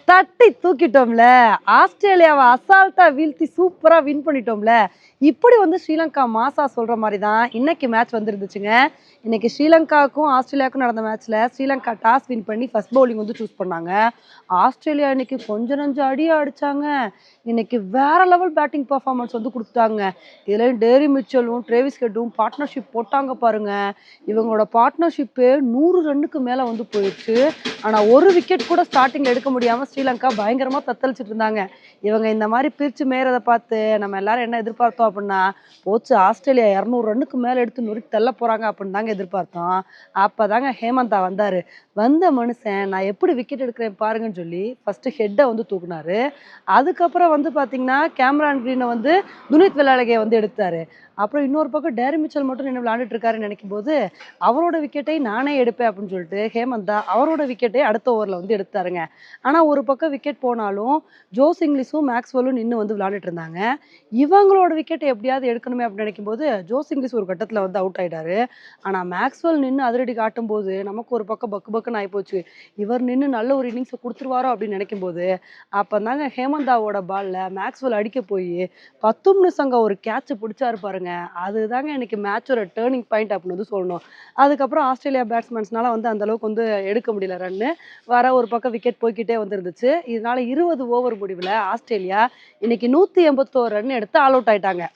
தட்டி தூக்கிட்டோம்ல. ஆஸ்திரேலியாவை அசால்ட்டா வீழ்த்தி சூப்பரா வின் பண்ணிட்டோம்ல. இப்படி வந்து ஸ்ரீலங்கா மாசா சொல்ற மாதிரி தான் இன்னைக்கு மேட்ச் வந்துருந்துச்சுங்க. இன்னைக்கு ஸ்ரீலங்காவுக்கும் ஆஸ்திரேலியாவுக்கும் நடந்த மேட்ச்ல ஸ்ரீலங்கா டாஸ் வின் பண்ணி ஃபர்ஸ்ட் பவுலிங் வந்து சூஸ் பண்ணாங்க. ஆஸ்திரேலியா இன்னைக்கு கொஞ்சம் நஞ்சம் அடியா அடிச்சாங்க. இன்னைக்கு வேற லெவல் பேட்டிங் பர்ஃபார்மன்ஸ் வந்து கொடுத்தாங்க. இதுல டேரி மிச்சலும் ட்ரேவிஸ் ஹெட்டும் பார்ட்னர்ஷிப் போட்டாங்க பாருங்க. இவங்களோட பார்ட்னர்ஷிப்பு 100 ரன்னுக்கு மேல வந்து போயிடுச்சு. ஆனா ஒரு விக்கெட் கூட ஸ்டார்டிங்ல எடுக்க முடியாம ஸ்ரீலங்கா பயங்கரமா தத்தளிச்சுட்டு இருந்தாங்க. இவங்க இந்த மாதிரி பிரிச்சு மேயறதை பார்த்து நம்ம எல்லாரும் என்ன எதிர்பார்த்தோம் அப்படின்னா, போச்சு ஆஸ்திரேலியா 200 ரன்னுக்கு மேல எடுத்து நொறுக்கி தள்ள போறாங்க அப்படின்னு தாங்க எதிர்பார்த்தோம். அப்பதாங்க ஹேமந்தா வந்தாரு. வந்த மனுஷன் நான் எப்படி விக்கெட் எடுக்கிறேன் பாருங்கன்னு சொல்லி ஃபர்ஸ்ட் ஹெட்டை வந்து தூக்குனாரு. அதுக்கப்புறம் வந்து பாத்தீங்கன்னா கேமரான் கிரீனை வந்து துனித் வெள்ளாளகையை வந்து எடுத்தாரு. அப்புறம் இன்னொரு பக்கம் டேரி மிச்சல் மட்டும் நின்று விளையாண்டுட்டு இருக்காருன்னு நினைக்கும் போது அவரோட விக்கெட்டை நானே எடுப்பேன் அப்படின்னு சொல்லிட்டு ஹேமந்தா அவரோட விக்கெட்டை அடுத்த ஓவரில் வந்து எடுத்தாருங்க. ஆனால் ஒரு பக்கம் விக்கெட் போனாலும் ஜோஸ் இங்கிலீஷும் மேக்ஸ்வெல்லும் நின்று வந்து விளையாண்டுட்டு இருந்தாங்க. இவங்களோட விக்கெட்டை எப்படியாவது எடுக்கணுமே அப்படின்னு நினைக்கும் போது ஜோஸ் இங்கிலீஷ் ஒரு கட்டத்தில் வந்து அவுட் ஆயிட்டாரு. ஆனால் மேக்ஸ்வெல் நின்று அதிரடி காட்டும் போது நமக்கு ஒரு பக்கம் பக்கு பக்குன்னு ஆகிப்போச்சு. இவர் நின்று நல்ல ஒரு இன்னிங்ஸை கொடுத்துருவாரோ அப்படின்னு நினைக்கும் போது அப்போ தாங்க ஹேமந்தாவோட பால்ல மேக்ஸ்வெல் அடிக்க போய் 10 நிமிஷங்க ஒரு கேட்ச் பிடிச்சாரு பாருங்க. அதுதாங்க எனக்கு மேட்சோட டேர்னிங் பாயிண்ட் அப்படின்னு வந்து சொல்லணும். அதுக்கப்புறம் ஆஸ்திரேலியா பேட்ஸ்மேன்ஸ்னால வந்து அந்த அளவுக்கு வந்து எடுக்க முடியல ரன்னு. வர ஒரு பக்கம் விக்கெட் போய்கிட்டே வந்துருந்துச்சு. இதனால 20 ஓவர் முடிவில் ஆஸ்திரேலியா இன்னைக்கு 181 ரன் எடுத்து ஆல் அவுட் ஆயிட்டாங்க.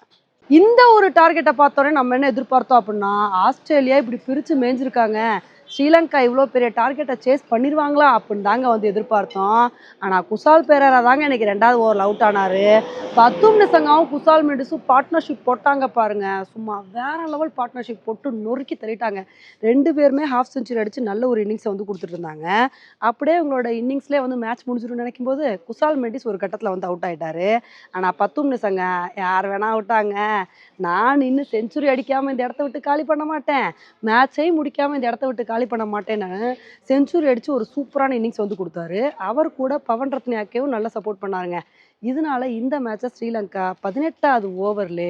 இந்த ஒரு டார்கெட்டை பார்த்தோன்னே நம்ம என்ன எதிர்பார்த்தோம் அப்படின்னா, ஆஸ்திரேலியா இப்படி பிரித்து மேய்ஞ்சிருக்காங்க, ஸ்ரீலங்கா இவ்வளோ பெரிய டார்கெட்டை சேஸ் பண்ணிடுவாங்களா அப்படின்னு தாங்க வந்து எதிர்பார்த்தோம். ஆனால் குசால் பெரேரா தாங்க இன்னைக்கு 2வது ஓவரில் அவுட் ஆனார். 10 நிமிஷங்காவும் குசால் மெண்டிஸும் பார்ட்னர்ஷிப் போட்டாங்க பாருங்க. சும்மா வேற லெவல் பார்ட்னர்ஷிப் போட்டு நொறுக்கி தள்ளிட்டாங்க. 2 பேருமே ஹாஃப் செஞ்சுரி அடித்து நல்ல ஒரு இன்னிங்ஸை வந்து கொடுத்துட்டு இருந்தாங்க. அப்படியே உங்களோட இன்னிங்ஸ்லேயே வந்து மேட்ச் முடிஞ்சிடும்னு நினைக்கும் போது குசால் மெண்டிஸ் ஒரு கட்டத்தில் வந்து அவுட் ஆயிட்டாரு. ஆனால் 10 நிமிஷங்க யார் வேணா அவுட்டாங்க. நான் இன்னும் செஞ்சுரி அடிக்காமல் இந்த இடத்த விட்டு காலி பண்ண மாட்டேன், மேட்சையும் முடிக்காமல் இந்த இடத்த விட்டு காலி பண்ண மாட்டேன்னு செஞ்சுரி அடித்து ஒரு சூப்பரான இன்னிங்ஸ் வந்து கொடுத்தாரு. அவர் கூட பவன் ரத்னாயாக்கேவும் நல்லா சப்போர்ட் பண்ணாருங்க. இதனால இந்த மேட்சை ஸ்ரீலங்கா 18வது ஓவர்ல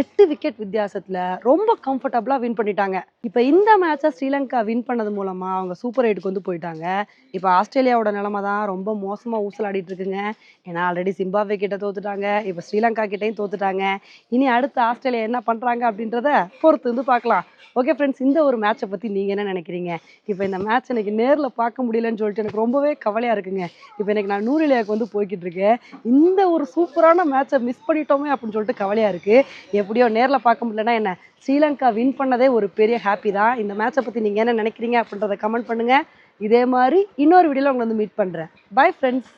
8 விக்கெட் வித்தியாசத்துல ரொம்ப கம்ஃபர்டபுளா வின் பண்ணிட்டாங்க. இப்ப இந்த மேட்சை ஸ்ரீலங்கா வின் பண்ணது மூலமா அவங்க சூப்பர் 8க்கு வந்து போயிட்டாங்க. இப்ப ஆஸ்திரேலியாவோட நிலைமை தான் ரொம்ப மோசமா ஊசலாடிட்டு இருக்குங்க. ஏன்னா ஆல்ரெடி சிம்பாப்வே கிட்ட தோத்துட்டாங்க, இப்ப ஸ்ரீலங்கா கிட்டையும் தோத்துட்டாங்க. இனி அடுத்து ஆஸ்திரேலியா என்ன பண்றாங்க அப்படின்றத பொறுத்து வந்து பார்க்கலாம். ஓகே ஃப்ரெண்ட்ஸ், இந்த ஒரு மேட்சை பற்றி நீங்கள் என்ன நினைக்கிறீங்க? இப்போ இந்த மேட்ச் எனக்கு நேரில் பார்க்க முடியலன்னு சொல்லிட்டு எனக்கு ரொம்பவே கவலையாக இருக்குங்க. இப்போ எனக்கு நான் நூறிலியாவுக்கு வந்து போய்கிட்டு இருக்கேன். இந்த ஒரு சூப்பரான மேட்சை மிஸ் பண்ணிட்டோமே அப்படின்னு சொல்லிட்டு கவலையாக இருக்குது. எப்படியோ நேரில் பார்க்க முடியலன்னா என்ன, ஸ்ரீலங்கா வின் பண்ணதே ஒரு பெரிய ஹாப்பி தான். இந்த மேட்சை பற்றி நீங்கள் என்ன நினைக்கிறீங்க அப்படின்றத கமெண்ட் பண்ணுங்கள். இதே மாதிரி இன்னொரு வீடியோவில் உங்களை வந்து மீட் பண்ணுறேன். Bye friends.